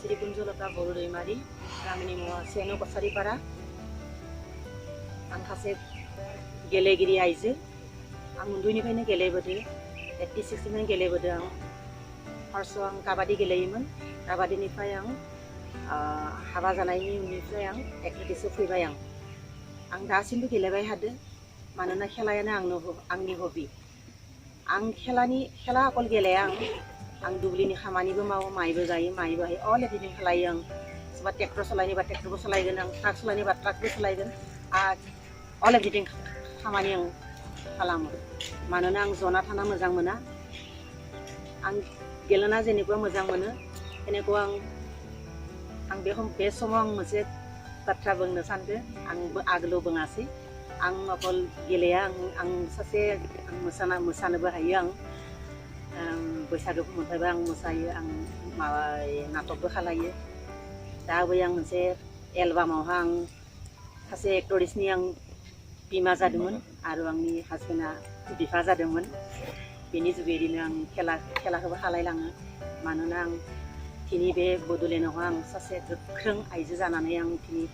सिरिकुन्जलता बर' दैमारि गामिनि मुङा सेनो कसारिपारा आं सासे गेलेगिरि आइजो आं उन्दैनिफ्रायनो गेलेबोदों 86 निफ्राय गेलेबोदों आं फार्स्टआव आं काबादि गेलेयोमोन काबादिनिफ्राय आं हाबा जानायनि उननिफ्राय आं एथलेटिक्सआव फैबाय आं दासिमबो गेलेबाय थादों मानोना खेलायानो आंनि हबि आं खेला अकल गेलेया आं दुब्लिनि खामानिबो मावो माइबो गायो माइबो हायो अल एभ्रिथिं खालायो आं सोरबा ट्रेक्टर सालायनोबा ट्रेक्टरबो सालायगोन आं ट्राक सालायनोबा ट्राकबो सालायगोन अल एभ्रिथिं खामानि आं खालामो मानोना आं जना थाना मोजां मोना आं गेलेना जेनेबा मोजां मोनो जेनेबा आं बे समाव आं मोनसे बाथ्रा बुंनो सानदों आंबो आगोलाव बुङासै आं अकल गेलेया आं सासे मोसानोबो हायो आं बैसागोफोर मोनफायबा आं मोसायो आं माबा नाटकबो खालायो दाबो आं मोनसे एलबामावहा आं सासे एक्ट्रेसनि आं बिमा जादोंमोन आरो आंनि हासबेन्डआ बिफा जादोंमोन बेनि जुगेदिनो आं खेलाखौबो खालायलाङो मानोना आं दिनै बे बड'लेण्डआवहा आं सासे गोख्रों आइजो जानानै आं दिनै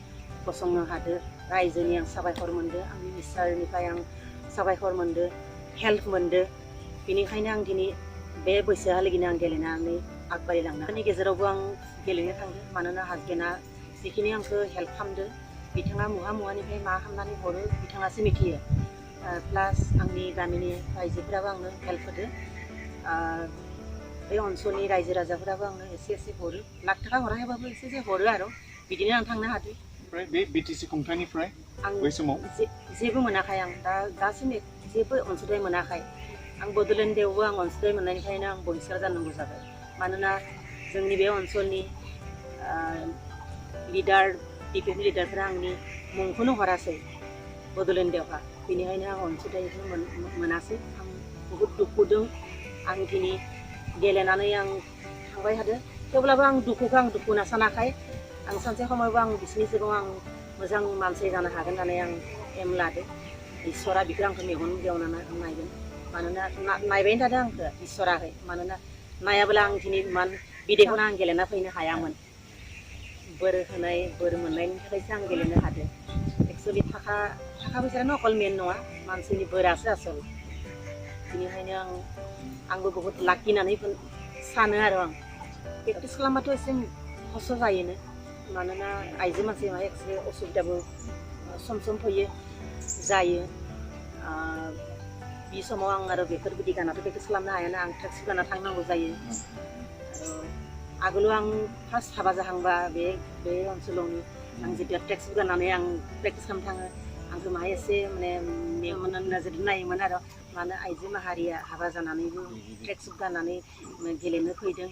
गसंनो हादों रायजोनि आं साबायखर मोनदों आंनि इसोरनिफ्राय आं साबायखर मोनदों हेल्प मोनदों बेनिखायनो आं दिनै बे बैसोहालागैनो आं गेलेनानै आगबारिलांनो बेनि गेजेरावबो आं गेलेनो थांदों मानोना हासबेन्डआ जिखिनि आंखौ हेल्प खालामदों बिथाङा मुवानिफ्राय मा खालामनानै हरो बिथाङासो मिथियो प्लास आंनि गामिनि रायजोफोराबो आंनो हेल्प होदों बे ओनसोलनि रायजो राजाफोराबो आंनो एसे हरो लाख थाखा हराखैबाबो एसे हरो आरो बिदिनो आं थांनो हादों बे बिटिसि खुंथायनिफ्राय आं बै समाव जेबो मोनाखै आं दासिम जेबो अनसुंथाइ मोनाखै आं बड'लेण्डआवबो आं अनसुंथाइ मोननायनिफ्रायनो आं बहिष्कार जानांगौ जाबाय मानोना जोंनि बे ओनसोलनि डिपिपि लिडारफोरा आंनि मुंखौनो हरासै बड'लेण्डआवहा बेनिखायनो आं अनसुंथाइखौ मोनासै आं बहुद दुखु दं आं दिनै गेलेनानै आं थांबाय थादों थेवब्लाबो आं दुखुखौ आं दुखु होनना सानाखै आं सानसे समावबो आं बिसोरनि सिगाङाव आं मोजां मानसि जानो हागोन होननानै आं एम लादों इसोरा बेखौ आंखौ मेगन गेवनानै नायगोन मानोना नायबायनो थादों आंखौ इसोराखै मानोना नायाब्ला आं दिनै इमान बिदैखौनो आं गेलेना फैनो हायामोन बोर मोननायनि थाखायसो आं गेलेनो हादों एक्सुवेलि थाखा फैसायानो अकल मेन नङा मानसिनि बोरासो आसल बेनिखायनो आंबो बहुद लाखि होननानै सानो आरो आं प्रेक्टिस खालामबाथ' एसे खस्थ' जायोनो मानोना आइजो मानसि एसे असुबिदाबो सम फैयो जायो बे समाव आं आरो बेफोरबायदि गानाथ' प्रेक्टिस खालामनो हायाना आं ट्रेक्स गाना थांनांगौ जायो आगोलाव आं फार्स्ट हाबा जाहांबा बे ओनसोलावनो आं जेब्ला ट्रेक्स गाननानै आं प्रेक्टिस खालामनो थाङो आंखौ माहाय एसे माने मेगन नोजोर नायोमोन आरो मानो आइजो माहारिया हाबा जानानैबो ट्रेक्स गाननानै गेलेनो फैदों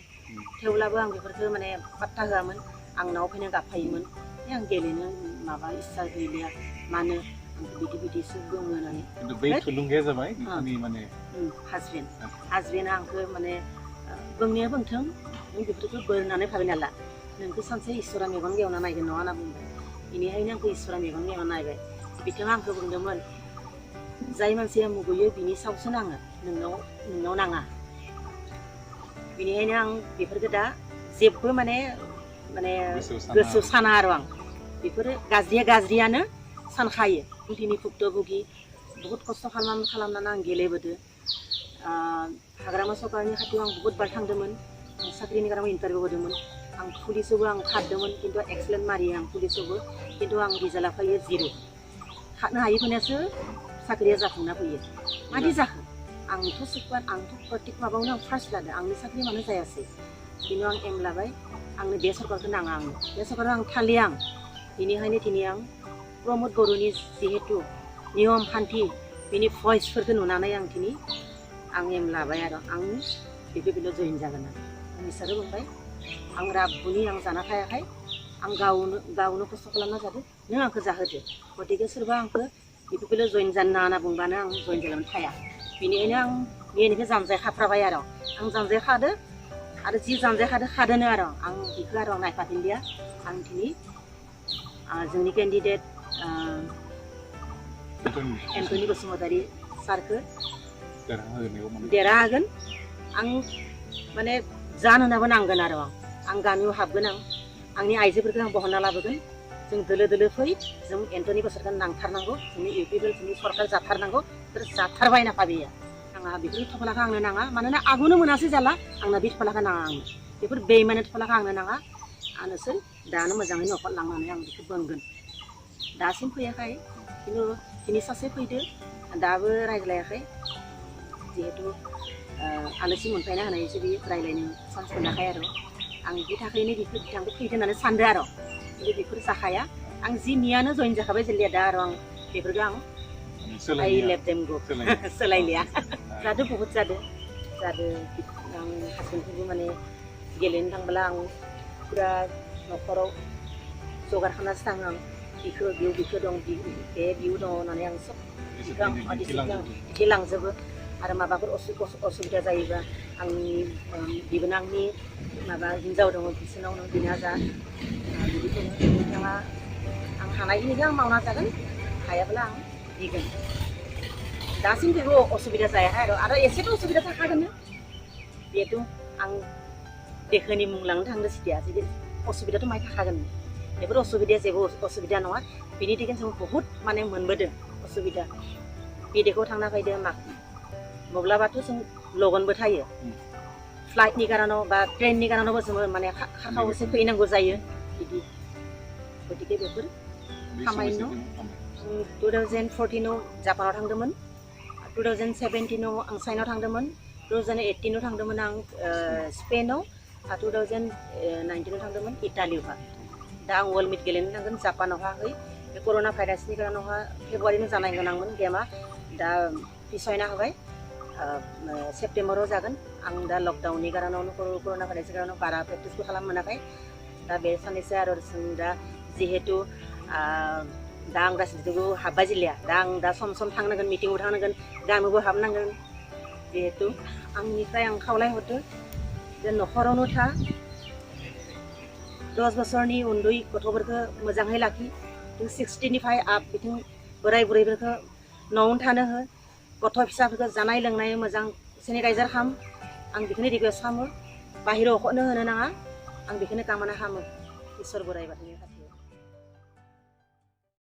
थेवब्लाबो आं बेफोरखौ माने पात्ता होआमोन आंनाव फैनो गाबफायोमोन आं गेलेनो माबा इस्सा गैलिया मानो बिदिसो बुङो होननानै बै थुलुंगाया जाबाय माने हासबेन्डआ आंखौ माने बुंनाया बुंथों नों बेफोरखौ बोरनानै भाबि नाला नोंखौ सानसे इसोरा मेगन गेवना नायगोन नङा होनना बुंबाय बेनिखायनो आंखौ इसोरा मेगन गेवना नायबाय बिथाङा आंखौ बुंदोंमोन जाय मानसिया मुगैयो बिनि सायावसो नाङो नोंनाव नाङा बेनिखायनो आं बेफोरखौ दा जेबो माने गोसोआव साना आरो आं बेफोरो गाज्रियानो सानखायो दिनै भुक्तभोगि बहुत खस्थ' खालामनानै आं गेलेबोदों हाग्रामा सरकारनि खाथियाव आं बहुत बार थांदोंमोन आं साख्रिनि गारामा इन्टारभिउ होदोंमोन आं पुलिसावबो आं खारदोंमोन खिन्थु एक्सलेन्ट मारियो आं पुलिसावबो खिन्थु आं रिजाल्टआ फैयो 0 खारनो हायिफोरनियासो साख्रिया जाफुंना फैयो मादि जाखो आंथ' प्रत्येक माबायावनो आं फार्स्ट जादों आंनि साख्रि मानो जायासै खिन्थु आं एम लाबाय आंनो बे सरकारखौ नाङा बे सरकारखौ आं थालिया बेनिखायनो दिनै आं प्रमद बर'नि जिहेतु नियम खान्थि बेनि भइसफोरखौ नुनानै आं दिनै आं एम लाबाय आरो आं बेफोरबायदियाव जइन जागोन आं इसोरो बुंबाय आं राबबुनि आं जाना थायाखै आं गावनो खस्थ' खालामना जादों नों आंखौ जाहोदो गतिके सोरबा आंखौ बेफोरबायदियाव जइन जानो नाङा होनना बुंबानो आं जइन जानानै थाया बेनिखायनो आं बेनिखौ जानजाय खाफ्राबाय आरो आं जानजाय खादो आरो जि जानजाय खादोनो आरो आं बेखौ आरो नायफाफिनलिया आं दिनै जोंनि केन्डिडेट एन्टनि बसुमतारी सारखौ देरहागोन आं माने जान होनाबो नांगोन आरो आं आं गामियाव हाबगोन आंनि आइजोफोरखौ आं बहनना लाबोगोन जों दोलो दोलो फै जों एन्ट'नि बोसोरखौ नांथारनांगौ जोंनि इउपिपिएल जोंनि सरकार जाथारनांगौ जाथारबाय होनना भाबिया आंहा बेफोर थफलाखौ आंनो नाङा मानोना आगुनो मोनासै जाला आंना बे थफलाखौ नाङा आंनो बेफोर बेइमानि थफलाखौ आंनो नाङा आंनोसो दानो मोजाङै न'खर लांनानै आं बेखौ बोनगोन दासिम फैयाखै खिन्थु दिनै सासे फैदो दाबो रायज्लायाखै जिहेतु आलासि मोनफायनो हानायसो बे रायज्लायनो चान्स मोनाखै आरो आं बे थाखायनो बेखौ बिथांखौ फैदो होननानै सानदों आरो खिन्थु बेफोर जाखाया आं जि नियानो जइन जाखाबाय जेलिया दा आरो आं बेफोरखौ आं आइ लेट देम गो सोलायलिया जादों बहुत जादों आं हासबेन्डखौबो माने गेलेनो थांब्ला आं फुरा न'खराव जगार खालामनासो थाङो आं बिखौ दं बे बिउ दङ होननानै आं सब बिदि लांजोबो आरो माबाफोर असुबिदा जायोबा आंनि बिबोनांनि माबा हिन्जाव दङ बिसोरनावनो बिना जा बिदिखौनो बिथाङा आं हानायखिनिखौ आं मावना जागोन हायाब्ला आं दिगोन दासिम जेबो असुबिदा जायाखै आरो एसेथ' असुबिदा थाखागोन जिहेतु आं देखोनि मुं लांनो थांदों सिटिया जुदि असुबिदाथ' माय थाखागोन बेफोर असुबिदाया जेबो असुबिदा नङा बेनि थाखायनो जों बहुद माने मोनबोदों असुबिदा बिदेशआव थांना फैदों माब्लाबाथ' जों लगनबो थायो फ्लाइटनि कारनाव बा ट्रेननि कारनावबो जोङो माने खाखावसे फैनांगौ जायो बिदि गतिके बेफोर खामानियाव 2014आव जापानाव थांदोंमोन 2017आव आं चाइनायाव थांदोंमोन 2018आव थांदोंमोन आं स्पेनाव 2019आव थांदोंमोन इटालियावहा दा आं वर्ल्ड मिट गेलेनो थांगोन जापानावहा बे कर'ना भाइरासनि कारनावहा फेब्रुवारिनो जानाय गोनांमोन गेमा दा पिसायना होबाय सेप्टेम्बराव जागोन आं दा लकडाउननि कारनावनो कर'ना भाइरासनि कारनाव बारा प्रेक्टिसबो खालामनो मोनाखै दा बे साननैसो आरो जों दा जिहेतु दा आं गासैबो हाब्बाय जिल्लाया दा आं दा सम सम थांनांगोन मिटिंआव थांनांगोन गामियावबो हाबनांगोन जिहेतु आंनिफ्राय आं खावलायहरदो जे न'खरावनो था 10 बोसोरनि उन्दै गथ'फोरखौ मोजाङै लाखि 60निफ्राय आप बिथिं बोराय बुरैफोरखौ न'आवनो थानो हो गथ' फिसाफोरखौ जानाय लोंनाय मोजां सेनिटाइजार खालाम आं बेखौनो रिकुवेस्ट खालामो बाहेरायाव ओंखारनो होनो नाङा आं बेखौनो कामना खालामो इसोर बोराइ बाथौनि